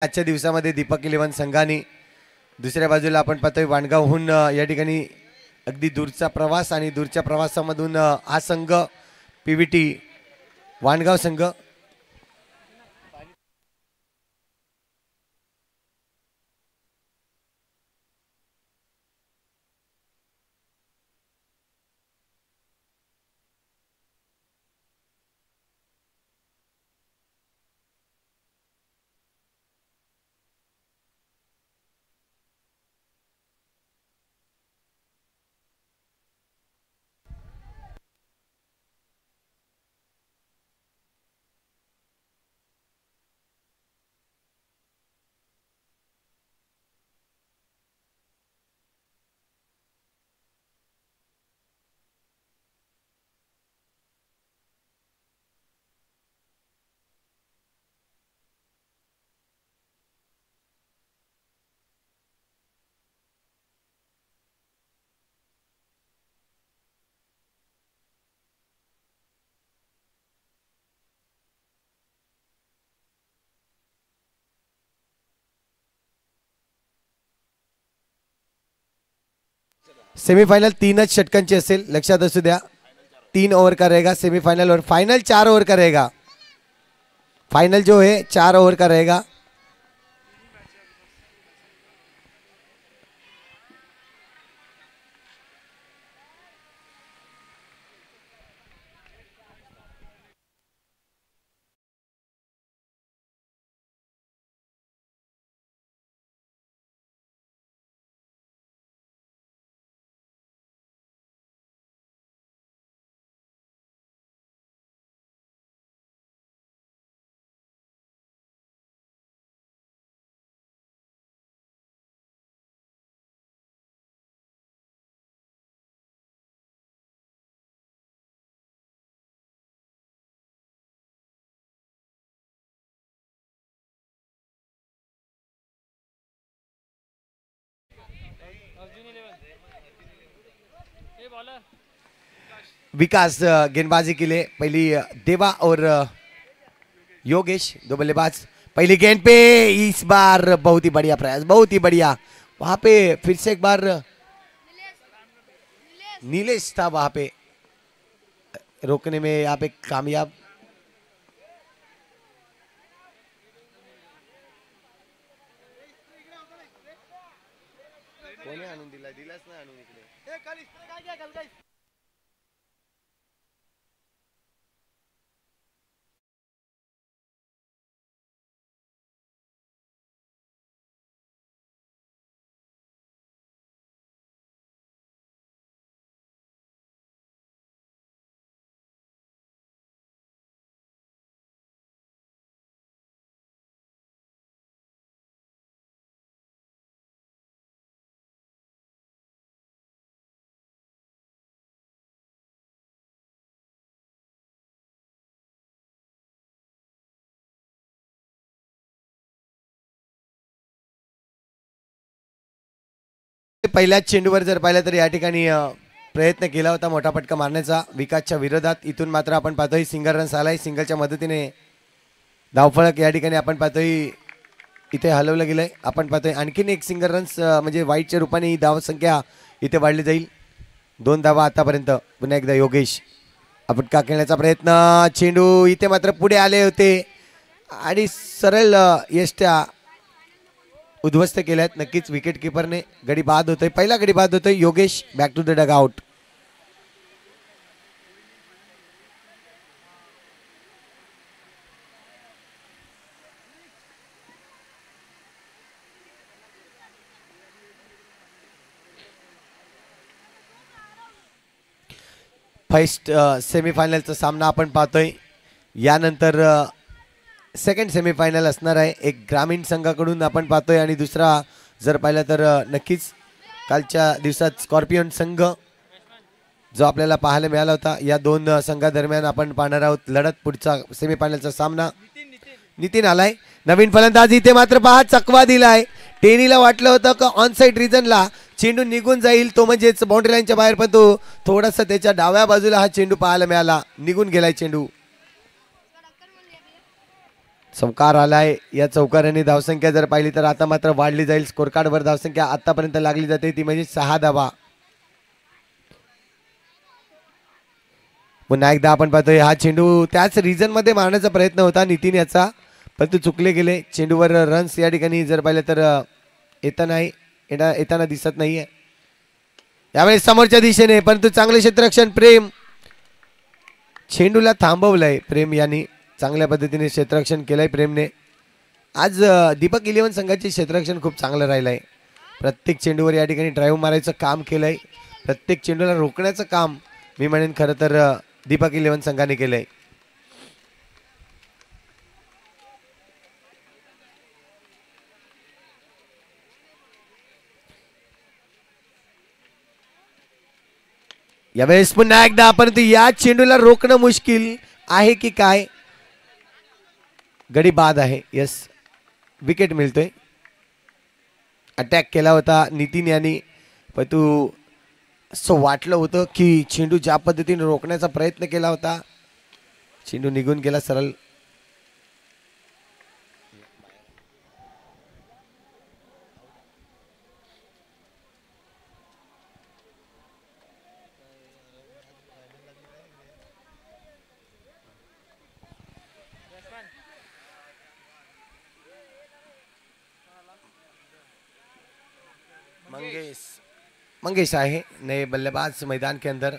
आजच्या दिवसामध्ये दीपक 11 संघाने दुसऱ्या बाजूला आपण पाहतोय वाणगावहून या ठिकाणी अगदी दूरचा प्रवास आणि दूरच्या प्रवासामधून हा संघ पीव्हीटी वाणगाव संघ सेमीफाइनल 3च षटकांची असेल, लक्षात असू द्या। 3 ओवर का रहेगा सेमीफाइनल और फाइनल 4 ओवर का रहेगा। फाइनल जो है 4 ओवर का रहेगा। विकास गेंदबाजी के लिए पहली देवा और योगेश दो बल्लेबाज। पहली गेंद पे इस बार बहुत ही बढ़िया प्रयास, बहुत ही बढ़िया। वहां पे फिर से एक बार नीलेश था वहां पे रोकने में, यहाँ पे कामयाब। कोणी आणून दिला, दिलाच नाही आणून इकडे। पहिल्याच चेंडूवर जर पाहिलं तर या ठिकाणी प्रयत्न केला होता मोठा फटका मारण्याचा विकासच्या विरोधात। इथून मात्र आपण पाहतोय सिंगल रन्स आलाय। सिंगलच्या मदतीने धावफलक या ठिकाणी आपण पाहतोय इथे हलवलं गेलंय। आपण पाहतोय आणखीन एक सिंगल रन्स म्हणजे वाईटच्या रूपाने ही धाव संख्या इथे वाढली जाईल। 2 धावा आतापर्यंत। पुन्हा एकदा योगेश फटका खेळण्याचा प्रयत्न, चेंडू इथे मात्र पुढे आले होते आणि सरळ यष्ट्या उद्ध्वस्त केल्यात। नक्कीच विकेट कीपरने गडी बाद होतोय, पहिला गडी बाद होतोय। Yogesh back to the dugout. First सेमीफायनलचा सामना आपण पाहतोय। यानंतर सेकंड सेमीफायनल असणार आहे। एक ग्रामीण संघाकडून आपण पाहतोय आणि दुसरा जर पाहिलं तर नक्कीच कालच्या दिवसात स्कॉर्पियन संघ जो आपल्याला पाहायला मिळाला होता। या 2 संघादरम्यान आपण पाहणार आहोत लढत। पुढचा सेमीफायनलचा सामना। नितीन आलाय नवीन फलंदाज। इथे मात्र पहा चकवा दिलाय। टेनीला वाटलं होतं की ऑन साइड रिजनला चेंडू निघून जाईल, तो म्हणजेच बाउंड्री लाईनच्या बाहेर, पण तो थोडासा त्याच्या डाव्या बाजूला हा चेंडू पाहायला मिळाला, निघून गेलाय चेंडू। चौकार आलाय. या चौकाराने धावसंख्या जर पाहिली तर आता मात्र वाढली जाईल. स्कोर कार्डवर धावसंख्या आतापर्यंत लागली जाते ती म्हणजे 6 धावा. पुन्हा एकदा आपण पाहतोय हा चेंडू त्याच रिजन मध्ये मारण्याचा प्रयत्न होता नितीन याचा, परंतु चुकले गेले. चेंडूवर रन्स या ठिकाणी जर पाहिलं तर येताना दिसत नाहीये यावेळेस समोरच्या दिशेने, परंतु चांगले क्षेत्ररक्षण प्रेम. चेंडूला थांबवलंय प्रेम यांनी, चांगल्या पद्धतीने क्षेत्ररक्षण केलंय प्रेमने. आज दीपक 11 संघाचे क्षेत्ररक्षण खूप चांगलं राहिलंय. प्रत्येक चेंडूवर या ठिकाणी ड्राईव्ह मारायचं काम केलंय. प्रत्येक चेंडूला रोखण्याचं काम मी म्हणेन खरं तर दीपक 11 संघाने केलंय. यावेळेस पुन्हा एकदा परंतु या चेंडूला रोखणं मुश्किल आहे की काय. गडी बाद आहे. यस, विकेट मिळतोय. अटॅक केला होता नितीन यांनी, परंतु असं वाटलं होतं की चेंडू ज्या पद्धतीने रोखण्याचा प्रयत्न केला होता चेंडू निघून गेला सरळ. मंगेश आहे नए बल्लेबाज मैदान के अंदर.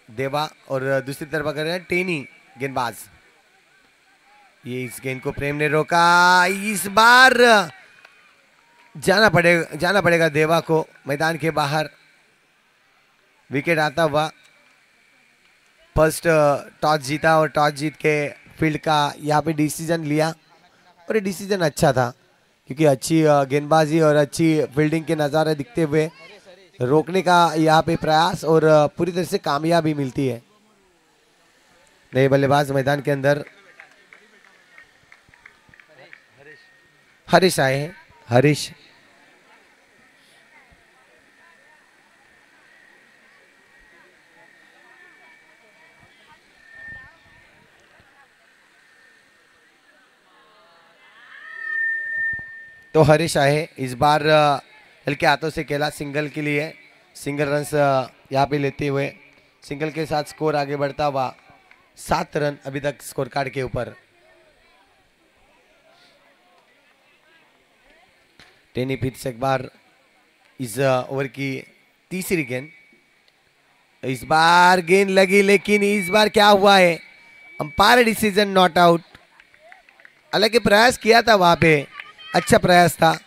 देवा और दूसरी तरफ कर रहे हैं टेनी गेंदबाज. ये इस गेंद को प्रेम ने रोका. इस बार जाना पड़ेगा देवा को मैदान के बाहर. विकेट आता हुआ. फर्स्ट टॉस जीता और टॉस जीत के फील्ड का यहाँ पे डिसीजन लिया और ये डिसीजन अच्छा था क्योंकि अच्छी गेंदबाजी और अच्छी फील्डिंग के नज़ारे दिखते हुए रोकने का यहाँ पे प्रयास और पूरी तरह से कामयाबी मिलती है. नए बल्लेबाज मैदान के अंदर हरीश आए हैं. हरीश तो हरीश आए इस बार हल्के हाथों से खेला सिंगल के लिए. सिंगल रन्स यहाँ पे लेते हुए सिंगल के साथ स्कोर आगे बढ़ता हुआ. 7 रन अभी तक स्कोर कार्ड के ऊपर. टेनी फिर से एक बार इस ओवर की तीसरी गेंद. इस बार गेंद लगी लेकिन इस बार क्या हुआ है, अंपायर डिसीजन नॉट आउट. हालांकि प्रयास किया था वहां पे, अच्छा प्रयास था.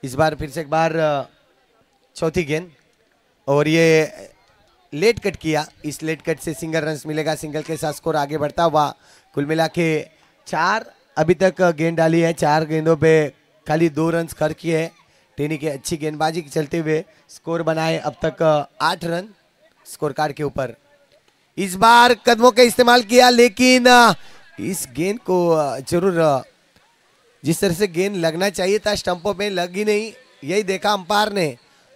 इस बार फिर से एक बार चौथी गेंद और ये लेट कट किया. इस लेट कट से सिंगल रन्स मिलेगा. सिंगल के साथ स्कोर आगे बढ़ता हुआ. कुल मिला के 4 अभी तक गेंद डाली है. 4 गेंदों पे खाली 2 रन्स खर्च किए हैं. टेनी के अच्छी गेंदबाजी चलते हुए स्कोर बनाए अब तक 8 रन स्कोर कार्ड के ऊपर. इस बार कदमों का इस्तेमाल किया लेकिन इस गेंद को जरूर जिस तरह से गेंद लगना चाहिए था स्टंपों पे लग ही नहीं. यही देखा अंपायर ने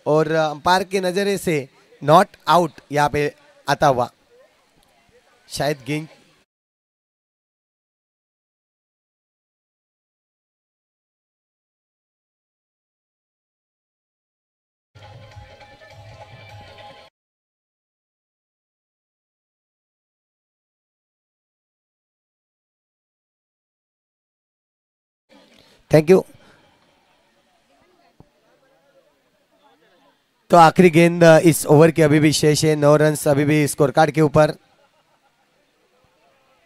और अंपायर के नजरे से नॉट आउट यहाँ पे आता हुआ. शायद गेंद थैंक यू. तो आखिरी गेंद इस ओवर की अभी भी शेष है. 9 रन अभी भी स्कोर कार्ड के ऊपर.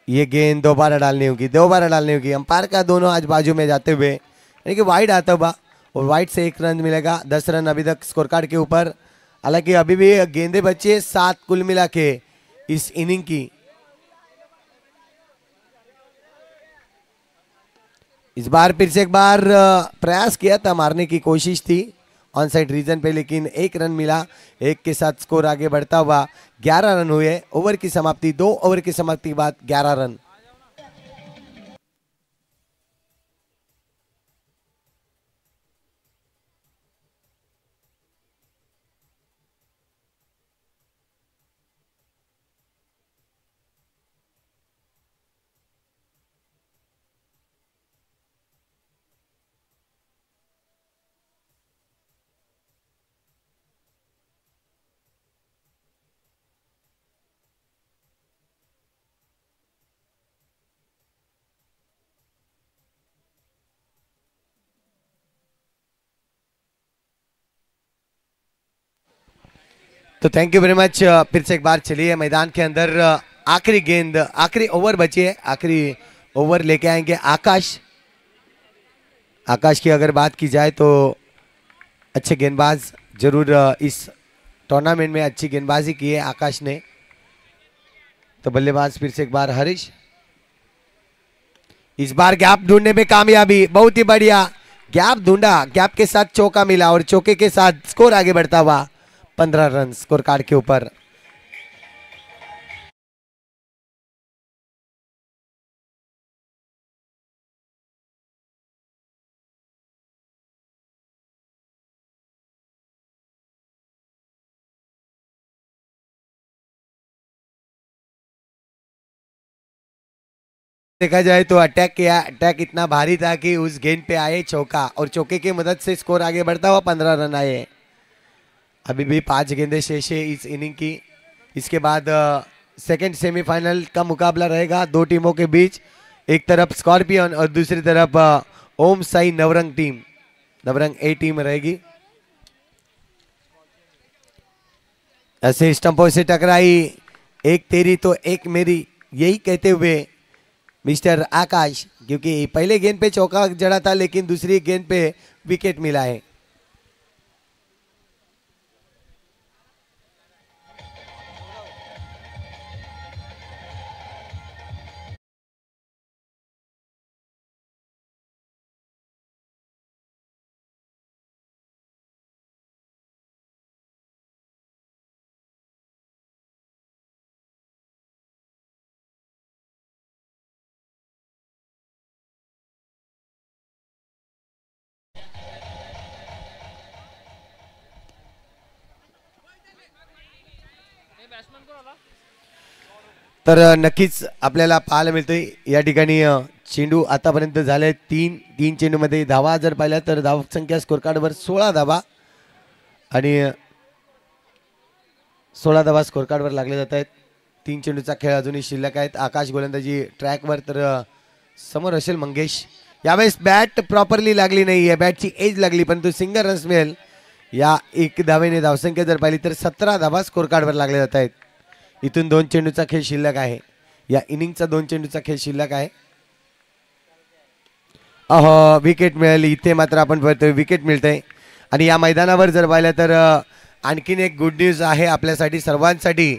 ये गेंद दोबारा डालनी होगी. अंपायर का दोनों आज बाजू में जाते हुए यानी कि वाइड आता हुआ और वाइड से 1 रन मिलेगा. 10 रन अभी तक स्कोर कार्ड के ऊपर. हालांकि अभी भी गेंदे बचे 7 कुल मिला के इस इनिंग की. इस बार फिर से एक बार प्रयास किया था, मारने की कोशिश थी ऑन साइड रीजन पे लेकिन 1 रन मिला. 1 के साथ स्कोर आगे बढ़ता हुआ. 11 रन हुए। ओवर की समाप्ति, 2 ओवर की समाप्ति के बाद 11 रन। तो थैंक यू वेरी मच। फिर से एक बार चलिए मैदान के अंदर। आखिरी गेंद, आखिरी ओवर बची है, आखिरी ओवर लेके आएंगे आकाश। आकाश की अगर बात की जाए तो अच्छे गेंदबाज जरूर इस टूर्नामेंट में अच्छी गेंदबाजी की है आकाश ने। तो बल्लेबाज फिर से एक बार हरीश। इस बार गैप ढूंढने में कामयाबी, बहुत ही बढ़िया गैप ढूंढा, गैप के साथ चौका मिला और चौके के साथ स्कोर आगे बढ़ता हुआ 15 रन स्कोर कार्ड के ऊपर। देखा जाए तो अटैक किया, अटैक इतना भारी था कि उस गेंद पे आए चौका और चौके की मदद से स्कोर आगे बढ़ता हुआ 15 रन आए। अभी भी 5 गेंदें शेष है इस इनिंग की। इसके बाद सेकंड सेमीफाइनल का मुकाबला रहेगा दो टीमों के बीच। एक तरफ स्कॉर्पियन और दूसरी तरफ ओम साई नवरंग टीम, नवरंग ए टीम रहेगी। ऐसे स्टंपों से टकराई, एक तेरी तो एक मेरी, यही कहते हुए मिस्टर आकाश, क्योंकि पहले गेंद पे चौका जड़ा था लेकिन दूसरी गेंद पे विकेट मिला है। तर नक्कीच आपल्याला पाहायला मिळतंय या ठिकाणी चेंडू आतापर्यंत झाले तीन तीन चेंडूमध्ये धावा जर पाहिल्या तर धाव संख्या स्कोर कार्डवर 16 धावा आणि 16 धावा स्कोर कार्डवर लागले जात आहेत। तीन चेंडूचा खेळ अजूनही शिल्लक आहेत। आकाश गोलंदाजी ट्रॅकवर, तर समोर असेल मंगेश। यावेळेस बॅट प्रॉपरली लागली नाही आहे, बॅटची एज लागली परंतु सिंगल रन्स मिळेल। या एक धावेने धावसंख्या जर पाहिली तर 17 धावा स्कोर कार्डवर लागले जात आहेत। इथून 2 चेंडूचा खेळ शिल्लक आहे, या इनिंगचा 2 चेंडूचा खेळ शिल्लक आहे। विकेट मिळाली इथे, मात्र आपण बघतोय विकेट मिळते। आणि या मैदानावर जर पाहिलं तर आणखीन एक गुड न्यूज आहे आपल्यासाठी सर्वांसाठी।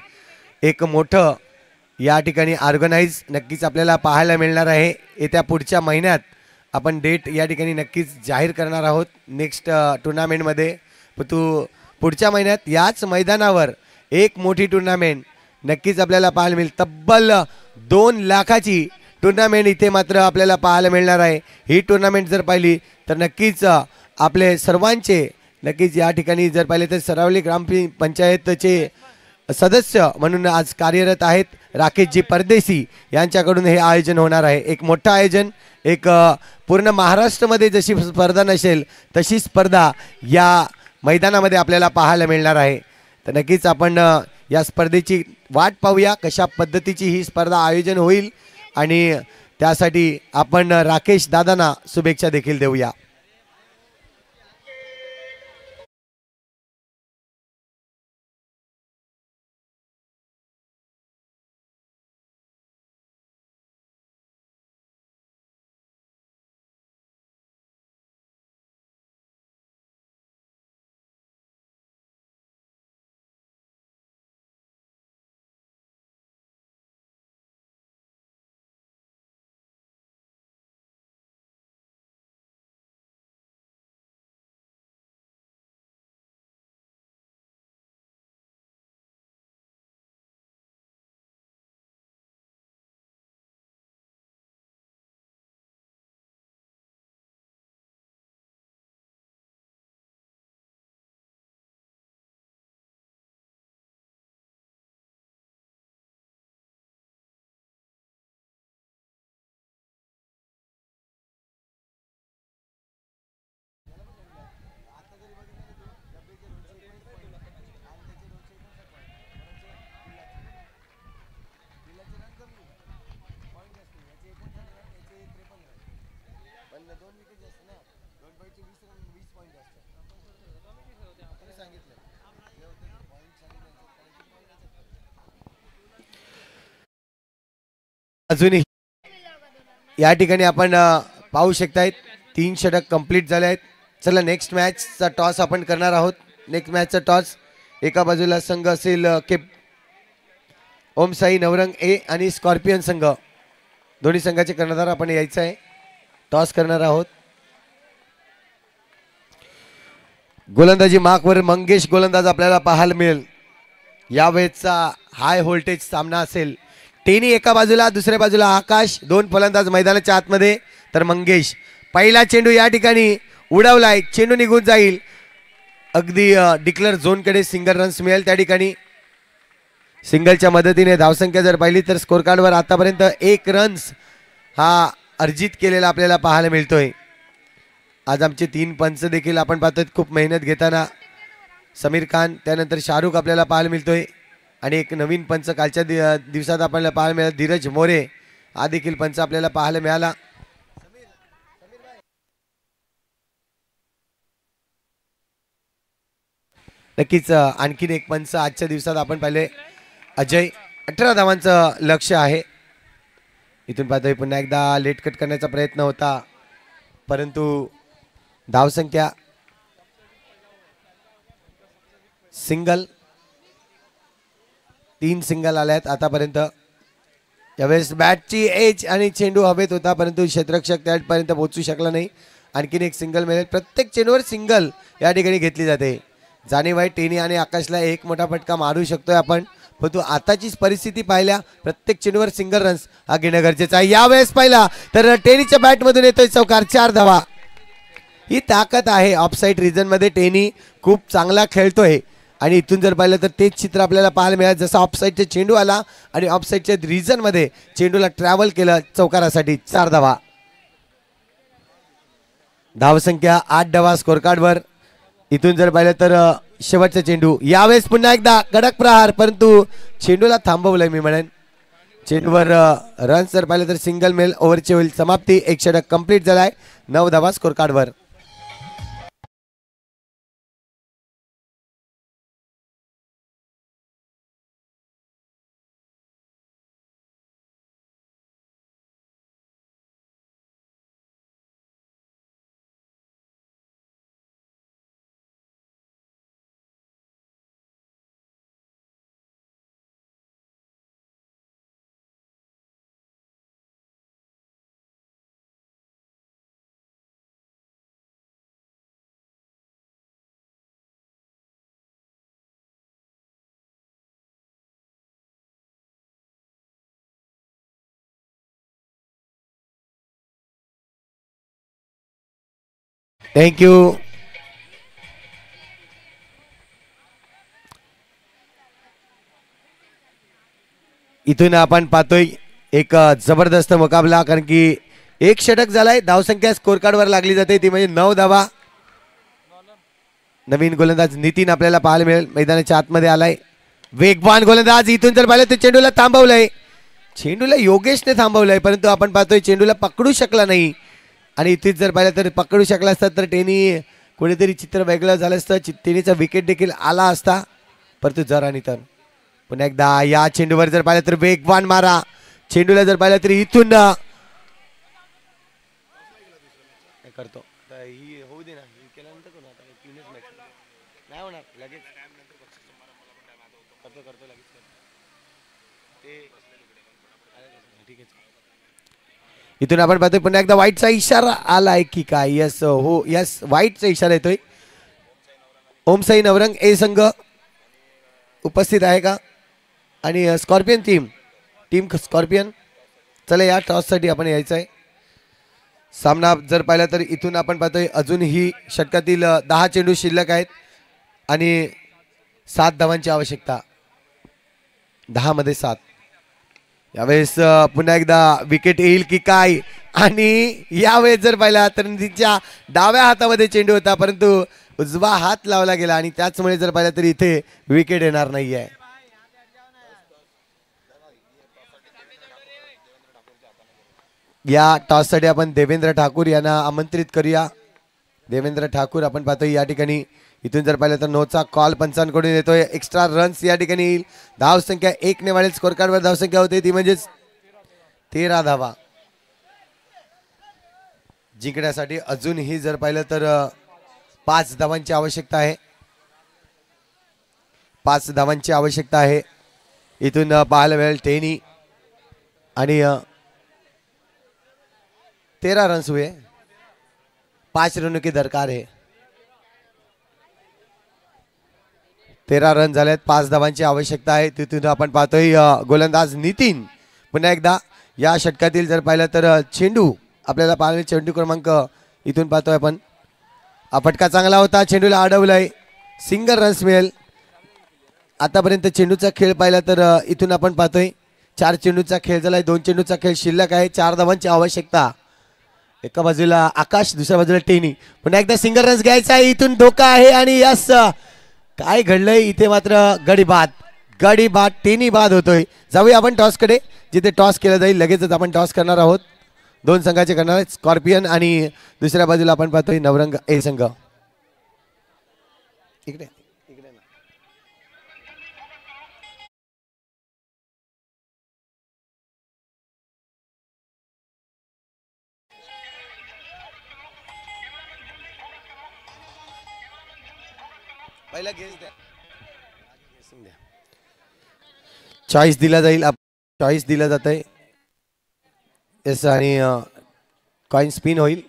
एक मोठं या ठिकाणी ऑर्गनाइज नक्कीच आपल्याला पाहायला मिळणार आहे। येत्या पुढच्या महिन्यात आपण डेट या ठिकाणी नक्कीच जाहीर करणार आहोत नेक्स्ट टुर्नामेंटमध्ये। तू पुढच्या महिन्यात याच मैदानावर एक मोठी टुर्नामेंट नक्कीच आपल्याला पाहायला मिळेल। तब्बल 2 लाखाची टुर्नामेंट इथे मात्र आपल्याला पाहायला मिळणार आहे। ही टुर्नामेंट जर पाहिली तर नक्कीच आपले सर्वांचे, नक्कीच या ठिकाणी जर पाहिले तर सरावली ग्रामपंचायतचे सदस्य म्हणून आज कार्यरत आहेत राकेशजी परदेशी, यांच्याकडून हे आयोजन होणार आहे। एक मोठं आयोजन, एक पूर्ण महाराष्ट्रामध्ये जशी स्पर्धा नसेल तशी स्पर्धा या मैदानामध्ये आपल्याला पाहायला मिळणार आहे। तर नक्कीच आपण या स्पर्धेची वाट पाहूया, कशा पद्धतीची ही स्पर्धा आयोजन होईल आणि त्यासाठी आपण राकेश दादांना शुभेच्छा देखील देऊया। अजूनही या ठिकाणी आपण पाहू शकतायत 3 षटक कंप्लीट झाले आहेत. चला नेक्स्ट मॅचचा टॉस आपण करणार आहोत. नेक्स्ट मॅचचा टॉस एका बाजूला संघ असेल केप ओम साई नवरंग ए आणि स्कॉर्पियन संघ. दोन्ही संघाचे कर्णधार आपण यायचं आहे. टॉस करणार आहोत. गोलंदाजी मार्कवर मंगेश गोलंदाज आपल्याला पाहायला मिळेल. यावेळेचा हाय व्होल्टेज सामना असेल. टेनी एका बाजूला, दुसऱ्या बाजूला आकाश. 2 फलंदाज मैदानाच्या आतमध्ये तर मंगेश. पहिला चेंडू या ठिकाणी उडवलाय. चेंडू निघून जाईल. अगदी डिक्लेअर झोनकडे सिंगल रन्स मिळेल. त्या ठिकाणी सिंगलच्या मदतीने धावसंख्या जर पाहिली तर स्कोर कार्डवर आतापर्यंत 1 रन्स हा अर्जित केलेला आपल्याला पाहायला मिळतोय. आज आमचे 3 पंच देखील आपण पाहतोय खूप मेहनत घेताना. समीर खान, त्यानंतर शाहरुख आपल्याला पाहायला मिळतोय आणि एक नवीन पंच कालच्या दिवसात आपल्याला पाहायला मिळाला धीरज मोरे. हा देखील पंच आपल्याला पाहायला मिळाला. नक्कीच आणखीन एक पंच आजच्या दिवसात आपण पाहिले अजय. 18 धावांचं लक्ष आहे. इथून पाहतोय पुन्हा एकदा लेट कट करण्याचा प्रयत्न होता परंतु धावसंख्या सिंगल 3 सिंगल आल्यात आतापर्यंत. यावेळेस बॅटची एज आणि चेंडू हवेत होता परंतु क्षेत्ररक्षक त्यापर्यंत पोहोचू शकला नाही. आणखीन एक सिंगल मिळेल. प्रत्येक चेंडूवर सिंगल या ठिकाणी घेतली जाते. जाणीव आहे टेनी आणि आकाशला एक मोठा फटका मारू शकतोय आपण परंतु आताचीच परिस्थिती पाहिल्या प्रत्येक चेंडूवर सिंगल रन्स हा घेणं गरजेचं आहे. यावेळेस पाहिला तर टेनीच्या बॅटमधून येतोय चौकार. 4 धावा. ही ताकद आहे. ऑफसाईड रिजन मध्ये टेनी खूप चांगला खेळतोय आणि इथून जर पाहिलं तर तेच चित्र आपल्याला पाहायला मिळालं. जसं ऑफसाईडचा चेंडू आला आणि ऑफसाईडच्या रिजन मध्ये चेंडूला ट्रॅव्हल केलं चौकारासाठी. 4 धावा. धावसंख्या 8 धावा स्कोर कार्डवर. इथून जर पाहिलं तर शेवटचा चेंडू. यावेळेस पुन्हा एकदा कडक प्रहार परंतु चेंडूला थांबवलंय मी म्हणेन. चेंडूवर रन्स जर पाहिलं तर सिंगल मिळेल. ओव्हरची होईल समाप्ती. 1 षटक कंप्लीट झालाय. 9 धावा स्कोर कार्डवर. थँक्यू. इथून आपण पाहतोय एक जबरदस्त मुकाबला कारण की 1 षटक झालाय. धावसंख्या स्कोर कार्डवर लागली जाते ती म्हणजे 9 धावा. नवीन गोलंदाज नितीन आपल्याला पाहायला मिळेल. मैदानाच्या आतमध्ये आलाय. वेगवान गोलंदाज. इथून जर पाहिलं तर चेंडूला थांबवलंय. चेंडूला योगेशने थांबवलंय परंतु आपण पाहतोय चेंडूला पकडू शकला नाही आणि इथेच जर पाहिलं तर पकडू शकला असता तर टेनी कोणीतरी चित्र वेगळं झालं असतं. टेनीचा विकेट देखील आला असता परंतु जर आणि तर पुन्हा एकदा या चेंडूवर जर पाहिलं तर वेगवान मारा. चेंडूला जर पाहिलं तर इथून करतो होऊ दे ना. केल्यानंतर नाही होणार लगेच करतो लगेच ठीक आहे. इथून आपण पाहतोय पुन्हा एकदा व्हाईटचा इशारा आलाय की काय. यस हो यस व्हाईटचा इशारा येतोय. ओम साई नवरंग ए संघ उपस्थित आहे का आणि स्कॉर्पियन टीम स्कॉर्पियन. चला या टॉससाठी आपण यायचं आहे. सामना जर पाहिला तर इथून आपण पाहतोय अजूनही षटकातील 10 चेंडू शिल्लक आहेत आणि 7 धावांची आवश्यकता. 10 मध्ये 7. यावेळेस पुन्हा एकदा विकेट येईल की काय आणि यावेळेस जर पाहिला तर तिच्या डाव्या हातामध्ये चेंडू होता परंतु उजवा हात लावला गेला आणि त्याचमुळे जर पाहिलं तर इथे विकेट येणार नाहीये. या टॉससाठी आपण देवेंद्र ठाकूर यांना आमंत्रित करूया. देवेंद्र ठाकूर आपण पाहतो या ठिकाणी इथून जर पाहिलं तर नोचा कॉल पंचांकडून येतोय. एक्स्ट्रा रन्स या ठिकाणी येईल. धाव संख्या 1 ने वाढेल. स्कोर कार्डवर धाव संख्या होते ती म्हणजेच 13 धावा. जिंकण्यासाठी अजूनही जर पाहिलं तर 5 धावांची आवश्यकता आहे. 5 धावांची आवश्यकता आहे. इथून पाहायला मिळेल टेनी आणि 13 रन्स हुए. 5 रनों की दरकार है. 13 रन झालेत. 5 धावांची आवश्यकता आहे. तिथून आपण पाहतोय गोलंदाज नितीन पुन्हा एकदा या षटकातील जर पाहिलं तर चेंडू आपल्याला पाहिलं. चेंडू क्रमांक इथून पाहतोय आपण. फटका चांगला होता. चेंडूला अडवलाय. सिंगल रन्स मिळेल. आतापर्यंत चेंडूचा खेळ पाहिला तर इथून आपण पाहतोय 4 चेंडूचा खेळ झालाय. 2 चेंडूचा खेळ शिल्लक आहे. 4 धावांची आवश्यकता. एका बाजूला आकाश दुसऱ्या बाजूला टेनी. पुन्हा एकदा सिंगल रन्स घ्यायचा आहे. इथून धोका आहे आणि यस काय घडलंय इथे मात्र गडी बाद टेनी बाद होतोय. जाऊया आपण टॉसकडे. जिथे टॉस केला जाईल लगेचच आपण टॉस करणार आहोत. 2 संघाचे करणार आहेत. स्कॉर्पियन आणि दुसऱ्या बाजूला आपण पाहतोय नवरंग ए संघ. इकडे पहिला गेस द्या. चॉईस दिला जाईल. चॉईस दिला जात आहे. येस आणि कॉइन स्पिन होईल.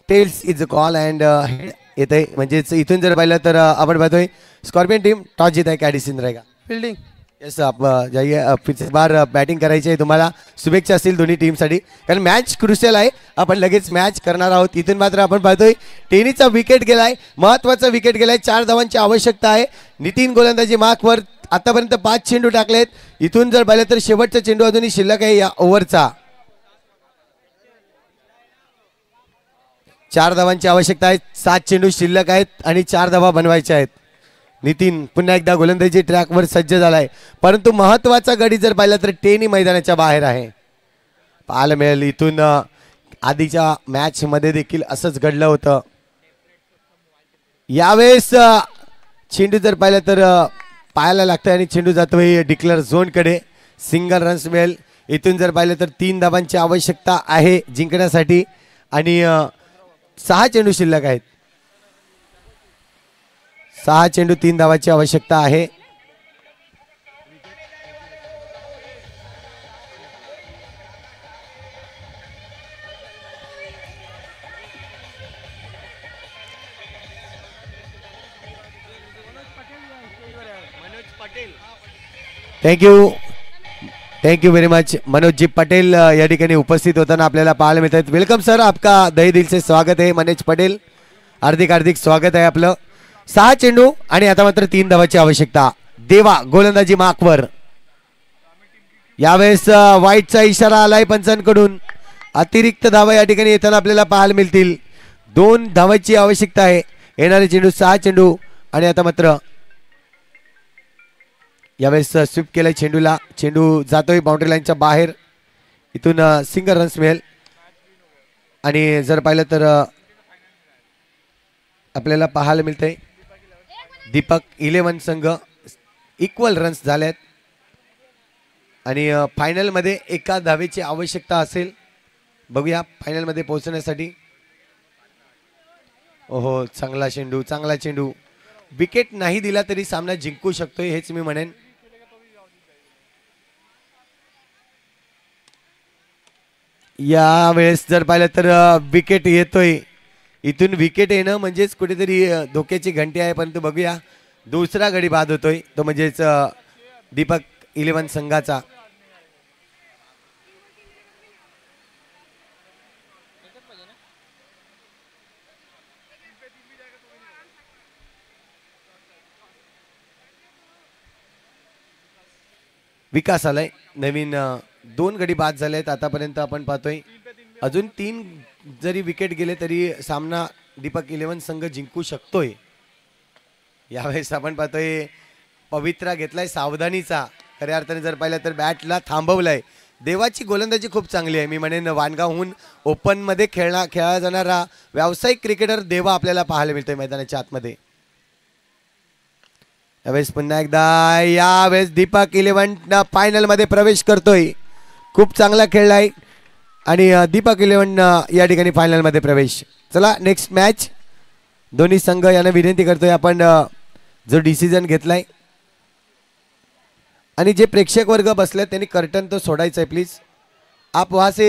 Tails is a call and head येते. म्हणजेच इथून जर पाहिलं तर आपण पाहतोय स्कॉर्पियन टीम टॉस जीत आहे. क्या डिसिजन रहेगा? फील्डिंग. येस आप जाइए. फिर से बार बॅटिंग करायची आहे. तुम्हाला शुभेच्छा असतील दोन्ही टीमसाठी कारण मॅच क्रुशियल आहे. आपण लगेच मॅच करणार आहोत. इथून मात्र आपण पाहतोय टेनीचा विकेट गेलाय. महत्वाचा विकेट गेलाय. 4 धावांची आवश्यकता आहे. नितीन गोलंदाजी मार्कवर आतापर्यंत 5 चेंडू टाकलेत. इथून जर पाहिलं तर शेवटचा चेंडू अजूनही शिल्लक आहे या ओव्हरचा. 4 धावांची आवश्यकता आहे. 7 चेंडू शिल्लक आहेत आणि 4 धावा बनवायच्या आहेत. नितीन पुन्हा एकदा गोलंदाजी ट्रॅकवर सज्ज झालाय. परंतु महत्वाचा गडी जर पाहिला तर टेनी मैदानाच्या बाहेर आहे. पाहायला मिळेल इथून आधीच्या मॅच मध्ये देखील असंच घडलं होतं. यावेळेस चेंडू जर पाहिलं तर पाहायला लागतंय आणि चेंडू जातोय डिक्लेअर झोनकडे. सिंगल रन्स मिळेल. इथून जर पाहिलं तर 3 धावांची आवश्यकता आहे जिंकण्यासाठी आणि 6 चेंडू शिल्लक आहेत. 6 चेंडू 3 धावाची आवश्यकता आहे. Thank you very much. Manoj ji Patel या ठिकाणी उपस्थित होताना आपल्याला पाहायला मिळत आहेत. Welcome sir. आपका दही दिल से स्वागत है. मनोज पटेल हार्दिक स्वागत आहे आपलं. 6 चेंडू आणि आता मात्र 3 धावाची आवश्यकता. देवा गोलंदाजी मार्कवर. यावेळेस वाईटचा इशारा आलाय पंचांकडून. अतिरिक्त धावा या ठिकाणी येताना आपल्याला पाहायला मिळतील. 2 धावाची आवश्यकता आहे. येणारे चेंडू 6 चेंडू आणि आता मात्र यावेळेस स्वीप केलाय चेंडूला. चेंडू जातोय बाउंड्री लाईनच्या बाहेर. इथून सिंगल रन्स मिळेल आणि जर पाहिलं तर आपल्याला पाहायला मिळतंय दीपक 11 संघ इक्वल रन्स झालेत आणि फायनल मध्ये 1 धावेची आवश्यकता असेल. बघूया फायनल मध्ये पोहोचण्यासाठी. ओहो चांगला चेंडू. विकेट नाही दिला तरी सामना जिंकू शकतोय हेच मी म्हणेन. या वेळेस जर पाहिलं तर विकेट येतोय. इथून विकेट येणं म्हणजेच कुठेतरी धोक्याची घंटी आहे. परंतु बघूया दुसरा गडी बाद होतोय तो म्हणजेच दीपक 11 संघाचा. विकास आलाय. नवीन 2 गडी बाद झालेत आतापर्यंत. आपण पाहतोय अजून 3 जरी विकेट गेले तरी सामना दीपक 11 संघ जिंकू शकतोय. यावेळेस आपण पाहतोय पवित्रा घेतलाय सावधानीचा. खऱ्या अर्थाने जर पाहिलं तर बॅटला थांबवलाय. देवाची गोलंदाजी खूप चांगली आहे. मी म्हणेन वानगावहून ओपनमध्ये खेळला जाणारा व्यावसायिक क्रिकेटर देवा आपल्याला पाहायला मिळतोय मैदानाच्या आतमध्ये. यावेळेस पुन्हा एकदा यावेळेस दीपक 11 फायनलमध्ये प्रवेश करतोय. खूप चांगला खेळलाय आणि दीपक 11 या ठिकाणी फायनलमध्ये प्रवेश. चला नेक्स्ट मॅच. दोन्ही संघ यांना विनंती करतोय आपण जो डिसिजन घेतलाय आणि जे प्रेक्षक वर्ग बसले त्यांनी कर्टन तो सोडायचा आहे प्लीज. आप वहां से